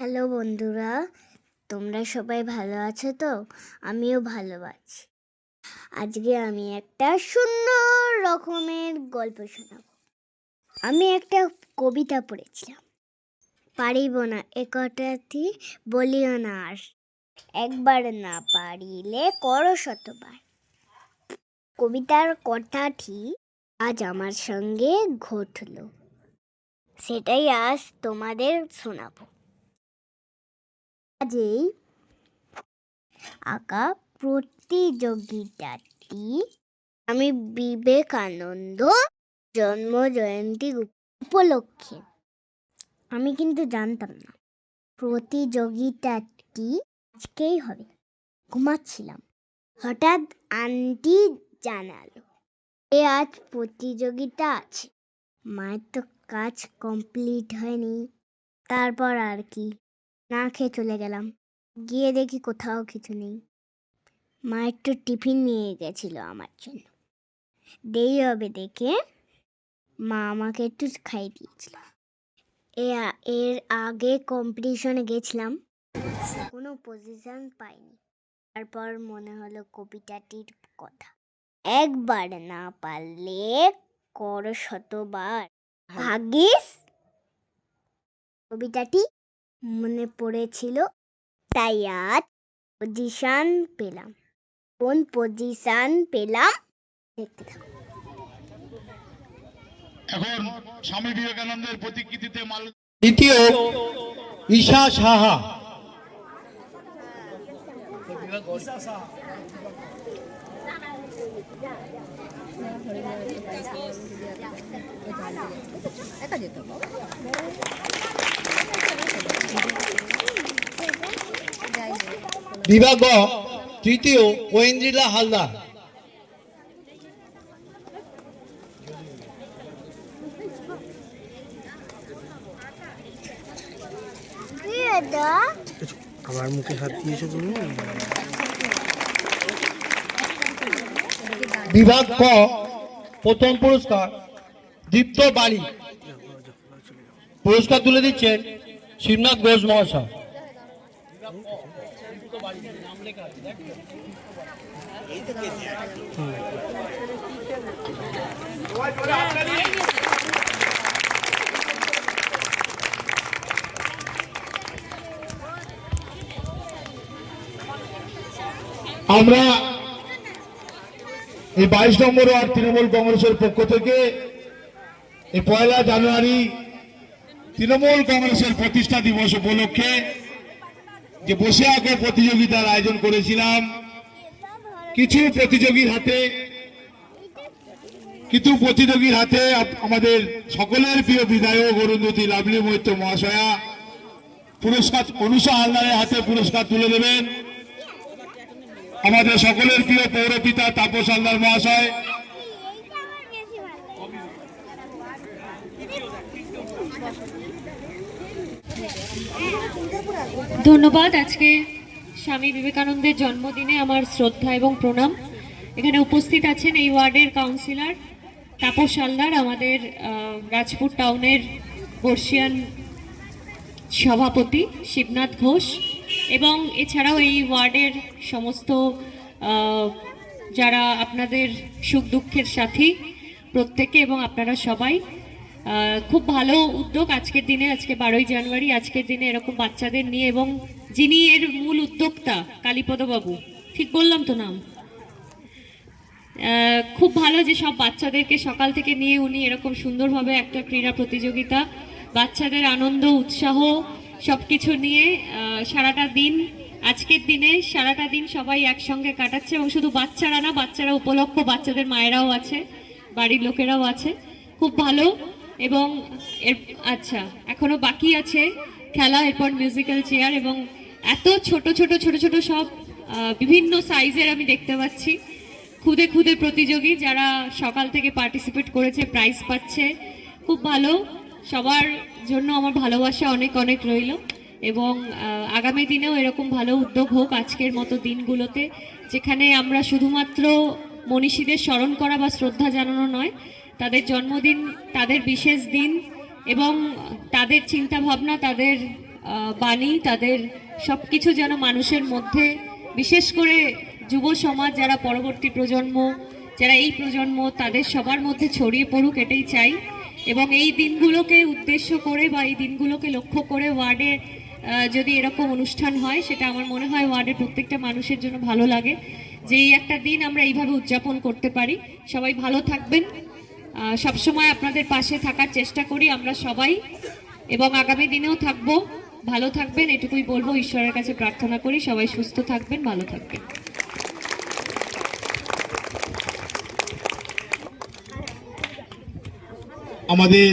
Hello বন্ধুরা, তোমরা সবাই ভালো আছো তো? আমিও ভালো আছি। আজকে আমি একটা সুন্দর রকমের গল্প শোনাবো। আমি একটা কবিতা পড়েছিলাম, পারিব না এ কথাটি বলিও না আর, একবার না পারিলে করো শতবার। কবিতার কথাটি আজ আমার সঙ্গে ঘটলো, সেটাই আজ তোমাদের শোনাবো। আজই আঁকা প্রতিযোগিতাটি আমি বিবেকানন্দ জন্ম জয়ন্তী উপলক্ষে, আমি কিন্তু জানতাম না প্রতিযোগিতাটি আজকেই হবে। ঘুমাচ্ছিলাম, হঠাৎ আন্টি জানালো আজ প্রতিযোগিতা আছে। মায়ের তো কাজ কমপ্লিট হয়নি। তারপর আর কি, না খেয়ে চলে গেলাম। গিয়ে দেখি কোথাও কিছু নেই। মা একটু টিফিন নিয়ে গেছিল আমার জন্য, দেরি হবে দেখে মা আমাকে একটু খাইয়ে দিয়েছিল। এর আগে কম্পিটিশনে গেছিলাম, কোনো পজিশন পাইনি। তারপর মনে হলো কবিতাটির কথা, একবার না পারলে কর শতবার। ভাগ্যিস কবিতাটি মনে পড়েছিল, তাই আজ পজিশন পেলাম। কোন পজিশন পেলাম দেখতে থাকো। এখন স্বামী বিবেকানন্দের প্রতিকৃতিতে মাল। দ্বিতীয় ঈশা সাহা। বিভাগ গ, তৃতীয় ঐন্দ্রিলা হালদার। আমার মুখে হাত দিয়েছো তুমি। বিভাগ ক, প্রথম পুরস্কার দীপ্ত বাড়ি। পুরস্কার তুলে দিচ্ছেন শিবনাথ ঘোষ মহাশয়। আমরা এই 22 নম্বর ওয়ার্ড তৃণমূল কংগ্রেসের পক্ষ থেকে এই 1 জানুয়ারি তৃণমূল কংগ্রেসের প্রতিষ্ঠা দিবস উপলক্ষে যে বসে আঁকার প্রতিযোগিতার আয়োজন করেছিলাম। কিছু প্রতিযোগীর হাতে আমাদের সকলের প্রিয় বিধায়ক অরুন্ধতী লাভলি মৈত্র মহাশয়া পুরস্কার, অনুষা হালদারের হাতে পুরস্কার তুলে দেবেন। আমাদের সকলের প্রিয় পৌরপিতা তাপস হালদার মহাশয়। ধন্যবাদ। আজকে স্বামী বিবেকানন্দের জন্মদিনে আমার শ্রদ্ধা এবং প্রণাম। এখানে উপস্থিত আছেন এই ওয়ার্ডের কাউন্সিলর তাপস হালদার, আমাদের রাজপুর টাউনের বর্ষিয়ান সভাপতি শিবনাথ ঘোষ, এবং এছাড়াও এই ওয়ার্ডের সমস্ত যারা আপনাদের সুখ দুঃখের সাথী প্রত্যেকে, এবং আপনারা সবাই। খুব ভালো উদ্যোগ আজকের দিনে, আজকে 12 জানুয়ারি, আজকের দিনে এরকম বাচ্চাদের নিয়ে, এবং যিনি এর মূল উদ্যোক্তা কালীপদ বাবু, ঠিক বললাম তো নাম? খুব ভালো যে সব বাচ্চাদেরকে সকাল থেকে নিয়ে উনি এরকম সুন্দরভাবে একটা ক্রীড়া প্রতিযোগিতা, বাচ্চাদের আনন্দ উৎসাহ সবকিছু নিয়ে সারাটা দিন, আজকের দিনে সারাটা দিন সবাই একসঙ্গে কাটাচ্ছে। এবং শুধু বাচ্চারা না, বাচ্চারা উপলক্ষ বাচ্চাদের মায়েরাও আছে, বাড়ির লোকেরাও আছে। খুব ভালো। এবং আচ্ছা, এখনো বাকি আছে খেলা, এরপর মিউজিক্যাল চেয়ার, এবং এত ছোট ছোট ছোট ছোট সব বিভিন্ন সাইজের আমি দেখতে পাচ্ছি। খুদে খুদে প্রতিযোগী যারা সকাল থেকে পার্টিসিপেট করেছে, প্রাইজ পাচ্ছে। খুব ভালো। সবার জন্য আমার ভালোবাসা অনেক অনেক রইল, এবং আগামী দিনেও এরকম ভালো উদ্যোগ হোক আজকের মতো দিনগুলোতে, যেখানে আমরা শুধুমাত্র মনীষীদের স্মরণ করা বা শ্রদ্ধা জানানো নয়, তাদের জন্মদিন, তাদের বিশেষ দিন, এবং তাদের চিন্তা ভাবনা, তাদের বাণী, তাদের সবকিছু যেন মানুষের মধ্যে, বিশেষ করে যুব সমাজ, যারা পরবর্তী প্রজন্ম, যারা এই প্রজন্ম, তাদের সবার মধ্যে ছড়িয়ে পড়ুক, এটাই চাই। এবং এই দিনগুলোকে উদ্দেশ্য করে বা এই দিনগুলোকে লক্ষ্য করে ওয়ার্ডে যদি এরকম অনুষ্ঠান হয়, সেটা আমার মনে হয় ওয়ার্ডের প্রত্যেকটা মানুষের জন্য ভালো লাগে যে এই একটা দিন আমরা এইভাবে উদযাপন করতে পারি। সবাই ভালো থাকবেন, সবসময় আপনাদের পাশে থাকার চেষ্টা করি আমরা সবাই, এবং আগামী দিনেও থাকবো। ভালো থাকবেন, এটুকুই বলবো। ঈশ্বরের কাছে প্রার্থনা করি সবাই সুস্থ থাকবেন, ভালো থাকবেন। আমাদের